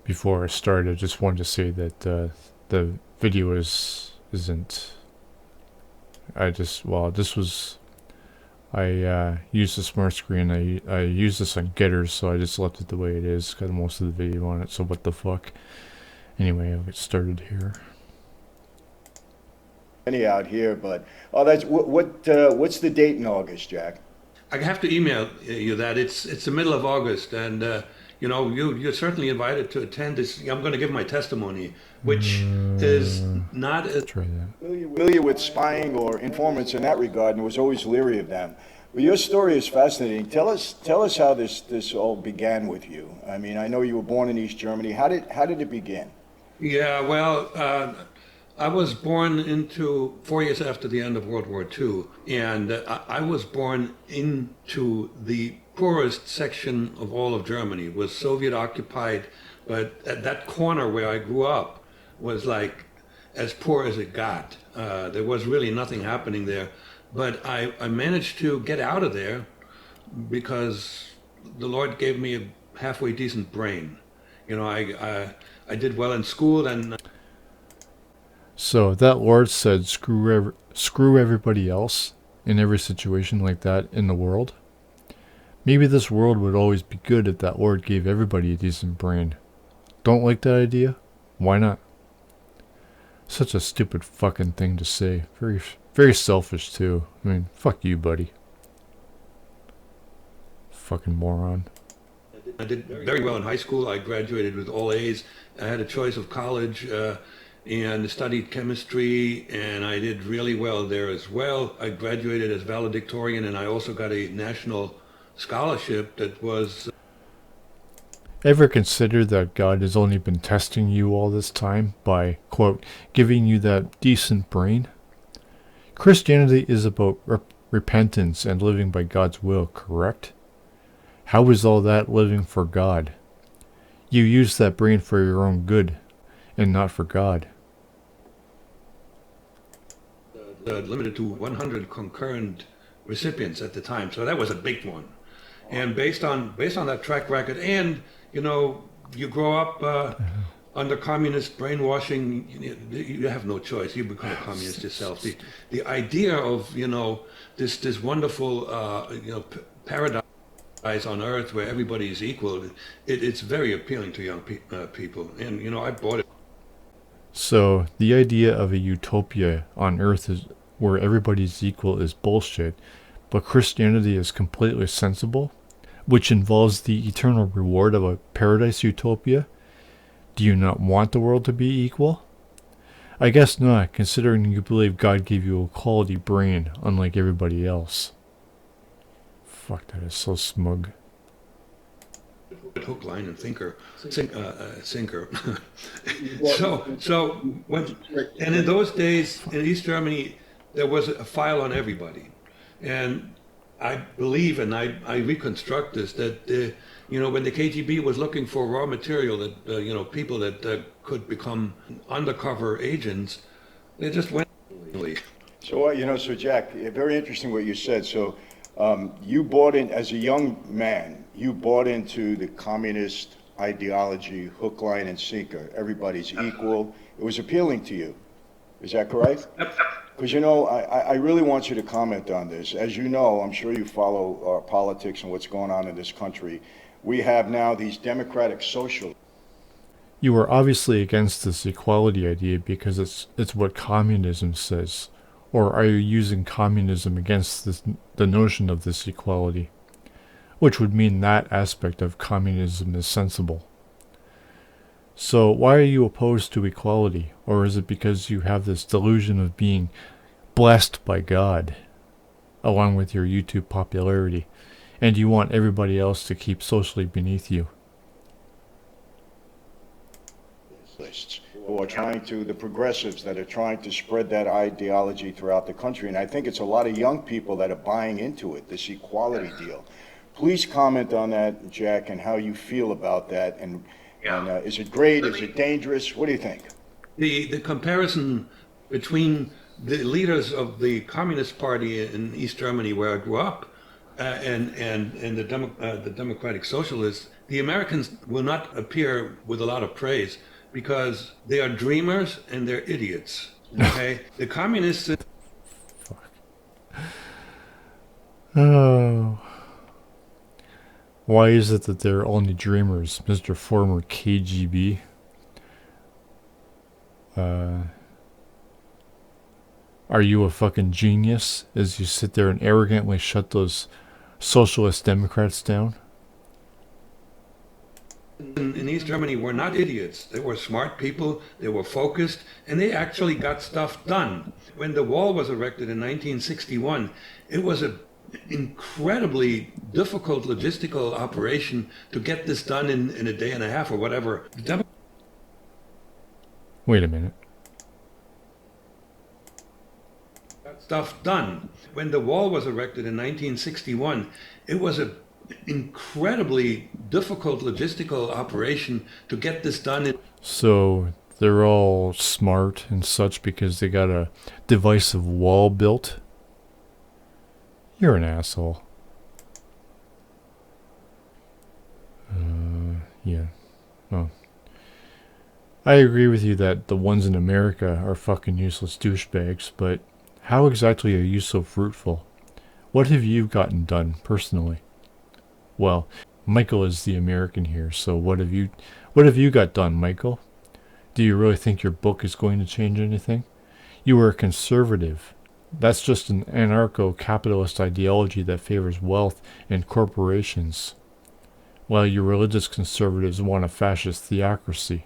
before I start, I just wanted to say that the video isn't. This was. I used the smart screen. I used this on Getters, so I just left it the way it is. Got most of the video on it. So what the fuck? Anyway, I'll get started here. Out here, but that's what's the date in August, Jack? I have to email you that it's the middle of August, and you're certainly invited to attend this. I'm going to give my testimony, which is not as Try that. Familiar with spying or informants in that regard, and was always leery of them. But your story is fascinating. Tell us how this all began with you. I mean, I know you were born in East Germany. How did it begin? Yeah, well, I was born into 4 years after the end of World War II, and I was born into the poorest section of all of Germany. It was Soviet occupied, but at that corner where I grew up was like as poor as it got. There was really nothing happening there, but I managed to get out of there because the Lord gave me a halfway decent brain. I did well in school, and So that Lord said, screw everybody else in every situation like that in the world. Maybe this world would always be good if that Lord gave everybody a decent brain. Don't like that idea? Why not? Such a stupid fucking thing to say. Very, very selfish too. I mean, fuck you, buddy. Fucking moron. I did very well in high school. I graduated with all A's. I had a choice of college and studied chemistry, and I did really well there as well. I graduated as valedictorian, and I also got a national scholarship that was... Ever consider that God has only been testing you all this time by, quote, giving you that decent brain? Christianity is about repentance and living by God's will, correct? How is all that living for God? You use that brain for your own good, and not for God. Limited to 100 concurrent recipients at the time, so that was a big one. And based on that track record, and you grow up under communist brainwashing, you have no choice. You become a communist yourself. The idea of this wonderful paradise on earth where everybody is equal, it's very appealing to young people, and I bought it. So the idea of a utopia on earth is where everybody's equal is bullshit, but Christianity is completely sensible, which involves the eternal reward of a paradise utopia. Do you not want the world to be equal? I guess not, considering you believe God gave you a quality brain, unlike everybody else. Fuck, that is so smug. Hook, line, and sinker. And in those days in East Germany, there was a file on everybody, and I believe, and I reconstruct this, that when the KGB was looking for raw material, that people that could become undercover agents, they just went. So Jack, very interesting what you said. So you bought in as a young man. You bought into the communist ideology, hook, line, and sinker. Everybody's equal. It was appealing to you. Is that correct? Because I really want you to comment on this. As you know, I'm sure you follow our politics and what's going on in this country. We have now these democratic socialists. You are obviously against this equality idea because it's what communism says. Or are you using communism against the notion of this equality? Which would mean that aspect of communism is sensible. So why are you opposed to equality? Or is it because you have this delusion of being blessed by God, along with your YouTube popularity, and you want everybody else to keep socially beneath you? Who are the progressives that are trying to spread that ideology throughout the country. And I think it's a lot of young people that are buying into it, this equality deal. Please comment on that, Jack, and how you feel about that. And is it great? Is it dangerous? What do you think? The comparison between the leaders of the Communist Party in East Germany, where I grew up, the Democratic Socialists, the Americans will not appear with a lot of praise because they are dreamers and they're idiots. Okay, the communists. Oh. Why is it that they're only dreamers, Mr. Former KGB? Are you a fucking genius as you sit there and arrogantly shut those socialist Democrats down? In East Germany were not idiots. They were smart people, they were focused, and they actually got stuff done. When the wall was erected in 1961, it was an incredibly difficult logistical operation to get this done in a day and a half or whatever. Wait a minute. Stuff done. When the wall was erected in 1961, it was an incredibly difficult logistical operation to get this done. So they're all smart and such because they got a divisive wall built? You're an asshole. Yeah. Oh. I agree with you that the ones in America are fucking useless douchebags, but how exactly are you so fruitful? What have you gotten done personally? Well, Michael is the American here, so what have you got done, Michael? Do you really think your book is going to change anything? You were a conservative. That's just an anarcho-capitalist ideology that favors wealth and corporations, while you religious conservatives want a fascist theocracy.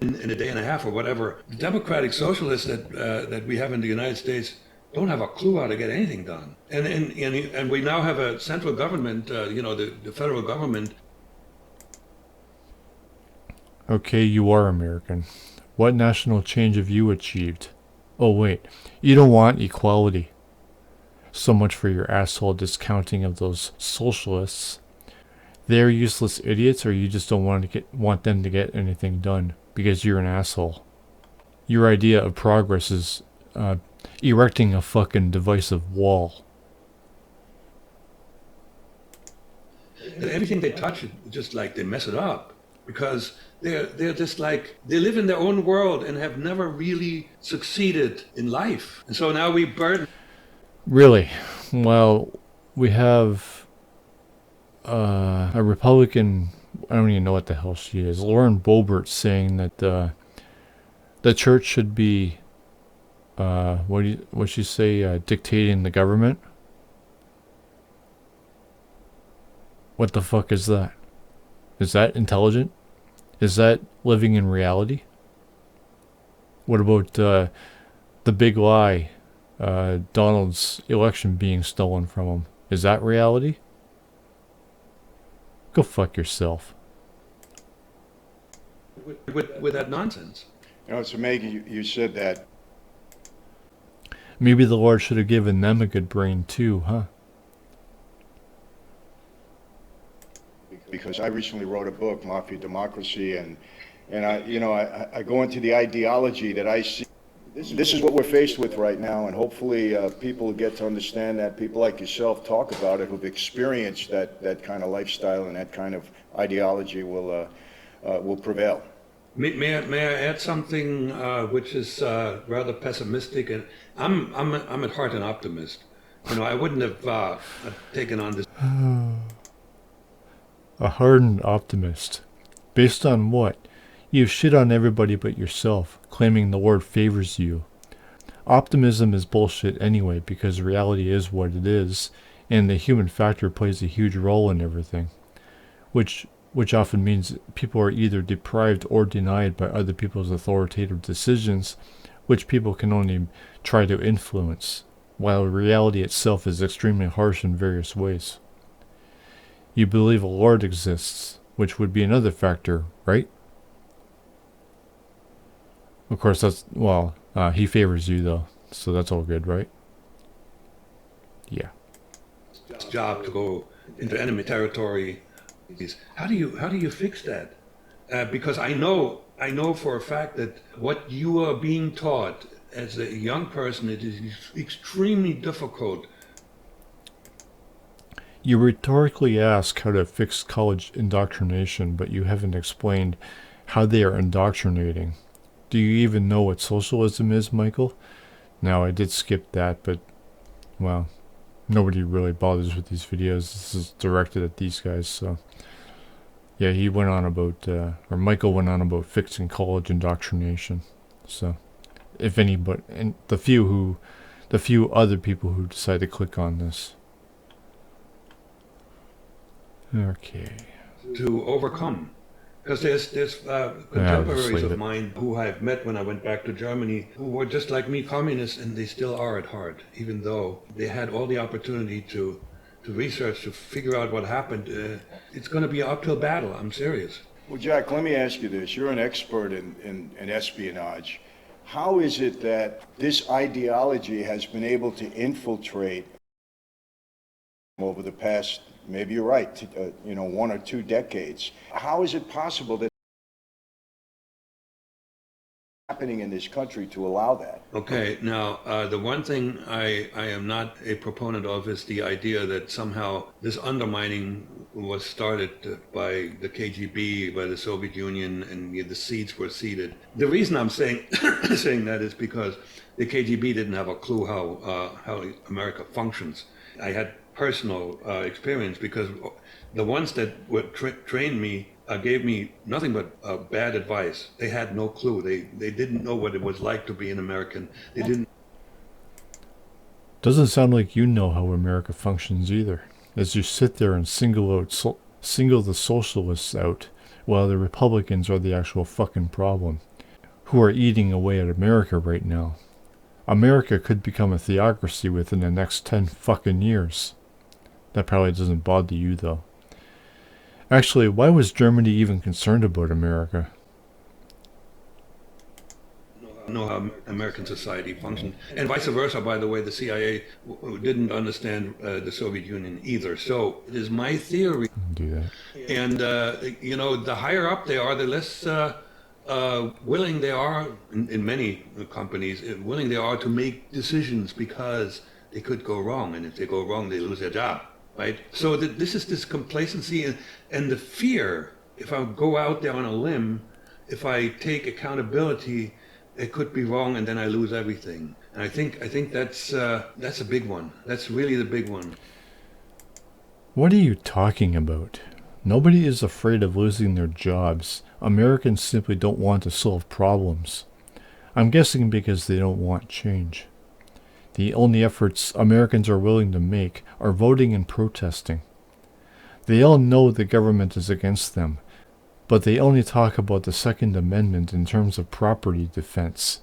In a day and a half or whatever, the Democratic Socialists that we have in the United States don't have a clue how to get anything done. And we now have a central government, the federal government. Okay, you are American. What national change have you achieved? Oh wait, you don't want equality. So much for your asshole discounting of those socialists. They're useless idiots, or you just don't want them to get anything done because you're an asshole. Your idea of progress is erecting a fucking divisive wall. Everything they touch, just like they mess it up, because they're just like, they live in their own world and have never really succeeded in life. And so now we burden. Really? Well, we have a Republican, I don't even know what the hell she is, Lauren Boebert, saying that the church should be, what'd she say, dictating the government? What the fuck is that? Is that intelligent? Is that living in reality? What about the big lie, Donald's election being stolen from him? Is that reality? Go fuck yourself. With that nonsense. You know, it's amazing you said that. Maybe the Lord should have given them a good brain too, huh? Because I recently wrote a book, Mafia Democracy, and I go into the ideology that I see. This is what we're faced with right now, and hopefully people will get to understand that. People like yourself talk about it, who've experienced that kind of lifestyle and that kind of ideology will prevail. May I add something which is rather pessimistic? And I'm at heart an optimist. I wouldn't have taken on this. A hardened optimist. Based on what? You shit on everybody but yourself, claiming the Lord favors you. Optimism is bullshit anyway, because reality is what it is, and the human factor plays a huge role in everything. Which often means people are either deprived or denied by other people's authoritative decisions, which people can only try to influence, while reality itself is extremely harsh in various ways. You believe a Lord exists, which would be another factor, right? Of course, he favors you though, so that's all good, right? Yeah. Job to go into enemy territory. How do you fix that? Because I know for a fact that what you are being taught as a young person, it is extremely difficult You rhetorically ask how to fix college indoctrination, but you haven't explained how they are indoctrinating. Do you even know what socialism is, Michael? Now, I did skip that, but, well, nobody really bothers with these videos. This is directed at these guys, so. Yeah, he went on about, or Michael went on about fixing college indoctrination. So, if anybody, and the few other people who decide to click on this. Okay. To overcome. Because there's contemporaries of mine who I've met when I went back to Germany who were just like me, communists, and they still are at heart, even though they had all the opportunity to research, to figure out what happened. It's going to be an uphill battle. I'm serious. Well, Jack, let me ask you this. You're an expert in espionage. How is it that this ideology has been able to infiltrate over the past, maybe you're right, 1 or 2 decades? How is it possible that happening in this country to allow that? Okay, now the one thing I am not a proponent of is the idea that somehow this undermining was started by the KGB, by the Soviet Union, and the seeds were seeded. The reason I'm saying saying that is because the KGB didn't have a clue how America functions. I had personal experience because the ones that would train me gave me nothing but bad advice. They had no clue. They didn't know what it was like to be an American. They didn't. Doesn't sound like you know how America functions either, as you sit there and single the socialists out, while the Republicans are the actual fucking problem, who are eating away at America right now. America could become a theocracy within the next 10 fucking years. That probably doesn't bother you, though. Actually, why was Germany even concerned about America? Know how American society functioned, and vice versa. By the way, the CIA didn't understand the Soviet Union either. So it is my theory. Do that. And the higher up they are, the less willing they are in many companies. Willing they are to make decisions because they could go wrong, and if they go wrong, they lose their job. Right? So this is this complacency and the fear. If I go out there on a limb, if I take accountability, it could be wrong, and then I lose everything. And I think that's a big one. That's really the big one. What are you talking about? Nobody is afraid of losing their jobs. Americans simply don't want to solve problems. I'm guessing because they don't want change. The only efforts Americans are willing to make are voting and protesting. They all know the government is against them, but they only talk about the Second Amendment in terms of property defense.